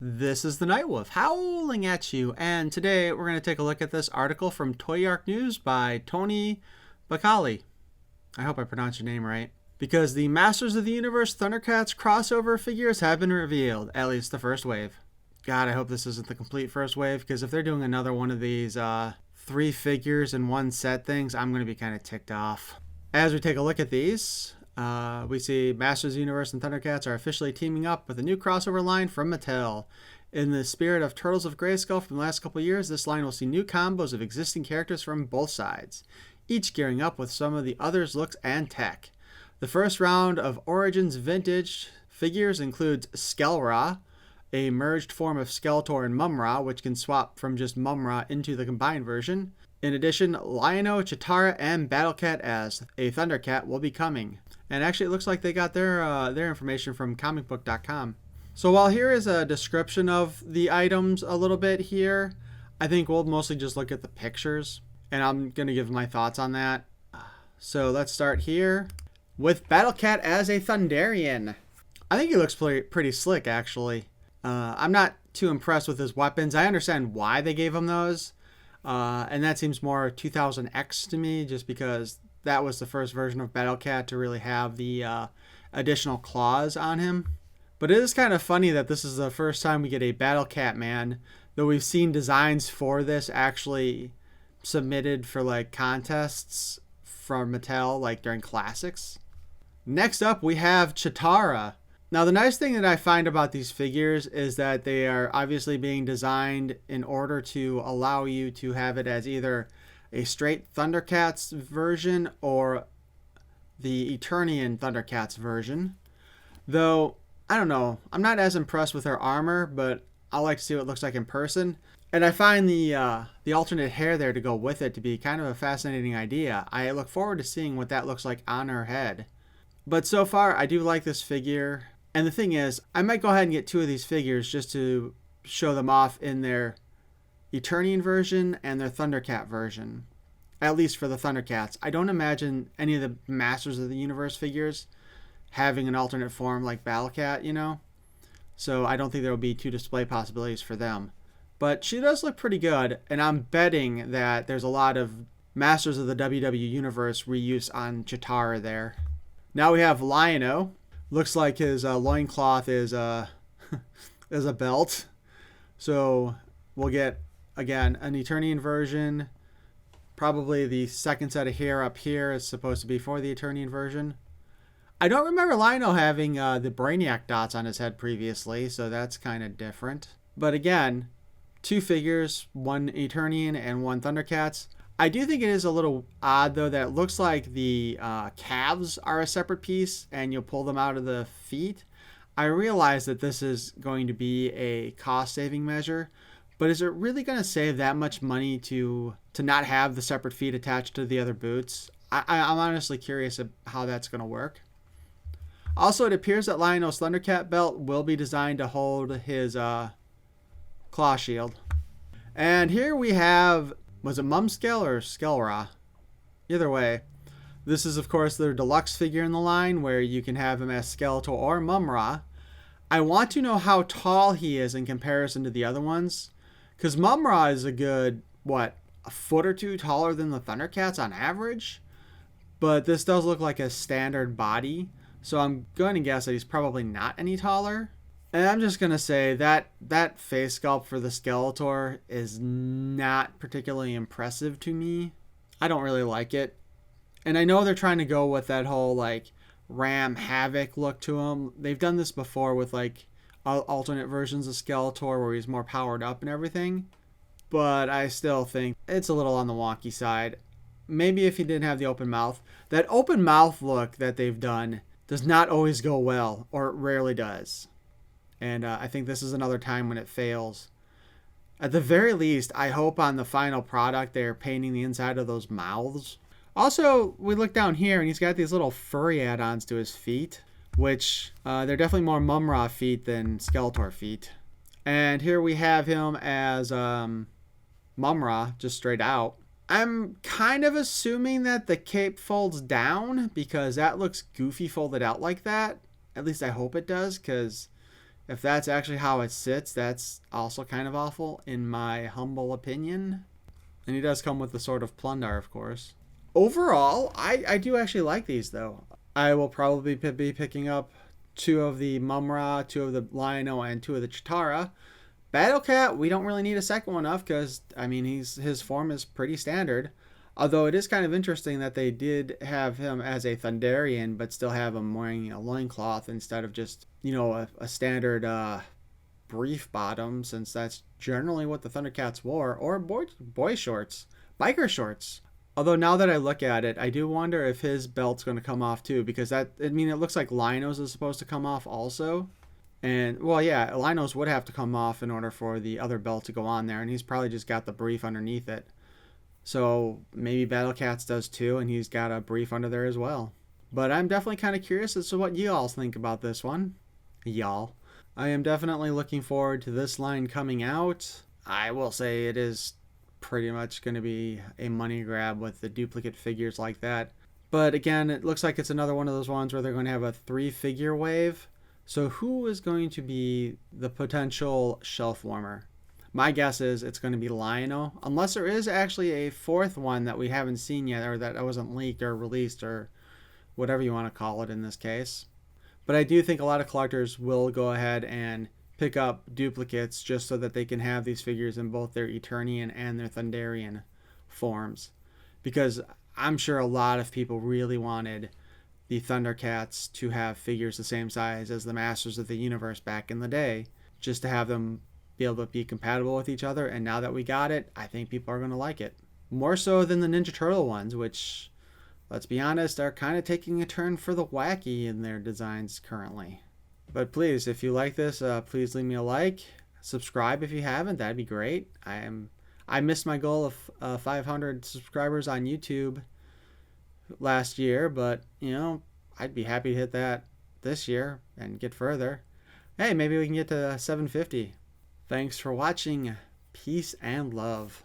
This is the Nightwolf howling at you, and today we're going to take a look at this article from Toyark News by Tony Bacali. I hope I pronounced your name right. Because the Masters of the Universe ThunderCats crossover figures have been revealed, at least the first wave. God, I hope this isn't the complete first wave, because if they're doing another one of these 3 figures in one set things, I'm going to be kind of ticked off. As we take a look at these, we see Masters of the Universe and ThunderCats are officially teaming up with a new crossover line from Mattel. In the spirit of Turtles of Grayskull from the last couple years, this line will see new combos of existing characters from both sides, each gearing up with some of the others' looks and tech. The first round of Origins Vintage figures includes Skell-Ra, a merged form of Skeletor and Mumm-Ra, which can swap from just Mumm-Ra into the combined version. In addition, Liono, Chitara, and Battlecat as a ThunderCat will be coming. And actually, it looks like they got their information from comicbook.com. So while here is a description of the items a little bit here, I think we'll mostly just look at the pictures. And I'm going to give my thoughts on that. So let's start here with Battlecat as a Thunderian. I think he looks pretty slick, actually. I'm not too impressed with his weapons. I understand why they gave him those. And that seems more 2000X to me, just because that was the first version of Battlecat to really have the additional claws on him. But it is kind of funny that this is the first time we get a Battlecat man, though we've seen designs for this actually submitted for like contests from Mattel, like during classics. Next up, we have Chitara. Now, the nice thing that I find about these figures is that they are obviously being designed in order to allow you to have it as either a straight ThunderCats version or the Eternian ThunderCats version. Though, I don't know, I'm not as impressed with her armor, but I like to see what it looks like in person. And I find the alternate hair there to go with it to be kind of a fascinating idea. I look forward to seeing what that looks like on her head. But so far, I do like this figure. And the thing is, I might go ahead and get 2 of these figures just to show them off in their Eternian version and their ThunderCat version. At least for the ThunderCats. I don't imagine any of the Masters of the Universe figures having an alternate form like Battlecat, you know? So I don't think there will be 2 display possibilities for them. But she does look pretty good, and I'm betting that there's a lot of Masters of the WW Universe reuse on Chitara there. Now we have Liono. Looks like his loincloth is is a belt. So we'll get, again, an Eternian version. Probably the second set of hair up here is supposed to be for the Eternian version. I don't remember Liono having the Brainiac dots on his head previously, so that's kind of different. But again, 2 figures, 1 Eternian and 1 ThunderCats. I do think it is a little odd, though, that it looks like the calves are a separate piece and you'll pull them out of the feet. I realize that this is going to be a cost-saving measure, but is it really going to save that much money to not have the separate feet attached to the other boots? I'm honestly curious how that's going to work. Also, it appears that Lionel's ThunderCat belt will be designed to hold his claw shield. And here we have... Was it Mumm-Skell or Skell-Ra? Either way, this is, of course, their deluxe figure in the line where you can have him as Skeletor or Mumm-Ra. I want to know how tall he is in comparison to the other ones. Because Mumm-Ra is a good, a foot or 2 taller than the ThunderCats on average? But this does look like a standard body. So I'm going to guess that he's probably not any taller. And I'm just going to say that face sculpt for the Skeletor is not particularly impressive to me. I don't really like it. And I know they're trying to go with that whole, like, Ram Havoc look to him. They've done this before with, like, alternate versions of Skeletor where he's more powered up and everything. But I still think it's a little on the wonky side. Maybe if he didn't have the open mouth. That open mouth look that they've done does not always go well, or it rarely does. And I think this is another time when it fails. At the very least, I hope on the final product they're painting the inside of those mouths. Also, we look down here and he's got these little furry add-ons to his feet, which they're definitely more Mumm-Ra feet than Skeletor feet. And here we have him as Mumm-Ra, just straight out. I'm kind of assuming that the cape folds down because that looks goofy folded out like that. At least I hope it does, because If that's actually how it sits, that's also kind of awful, in my humble opinion. And he does come with the Sword of Plundar, of course. Overall, I do actually like these, though. I will probably be picking up 2 of the Mumm-Ra, 2 of the Liono, and 2 of the Chitara. Battlecat, we don't really need a second one of, because, I mean, his form is pretty standard. Although it is kind of interesting that they did have him as a Thunderian, but still have him wearing a loincloth instead of just, a standard brief bottom, since that's generally what the Thundercats wore, or boy shorts, biker shorts. Although now that I look at it, I do wonder if his belt's going to come off too, because it looks like Liono's is supposed to come off also. And, well, yeah, Liono's would have to come off in order for the other belt to go on there, and he's probably just got the brief underneath it. So maybe Battlecats does too, and he's got a brief under there as well. But I'm definitely kind of curious as to what y'all think about this one. Y'all. I am definitely looking forward to this line coming out. I will say it is pretty much going to be a money grab with the duplicate figures like that. But again, it looks like it's another one of those ones where they're going to have a 3-figure wave. So who is going to be the potential shelf warmer? My guess is it's going to be Liono, unless there is actually a 4th one that we haven't seen yet, or that wasn't leaked or released, or whatever you want to call it in this case. But I do think a lot of collectors will go ahead and pick up duplicates just so that they can have these figures in both their Eternian and their Thunderian forms. Because I'm sure a lot of people really wanted the Thundercats to have figures the same size as the Masters of the Universe back in the day, just to have them be able to be compatible with each other. And now that we got it, I think people are going to like it. More so than the Ninja Turtle ones, which, let's be honest, are kind of taking a turn for the wacky in their designs currently. But please, if you like this, please leave me a like. Subscribe if you haven't. That'd be great. I missed my goal of 500 subscribers on YouTube last year, but, I'd be happy to hit that this year and get further. Hey, maybe we can get to 750. Thanks for watching. Peace and love.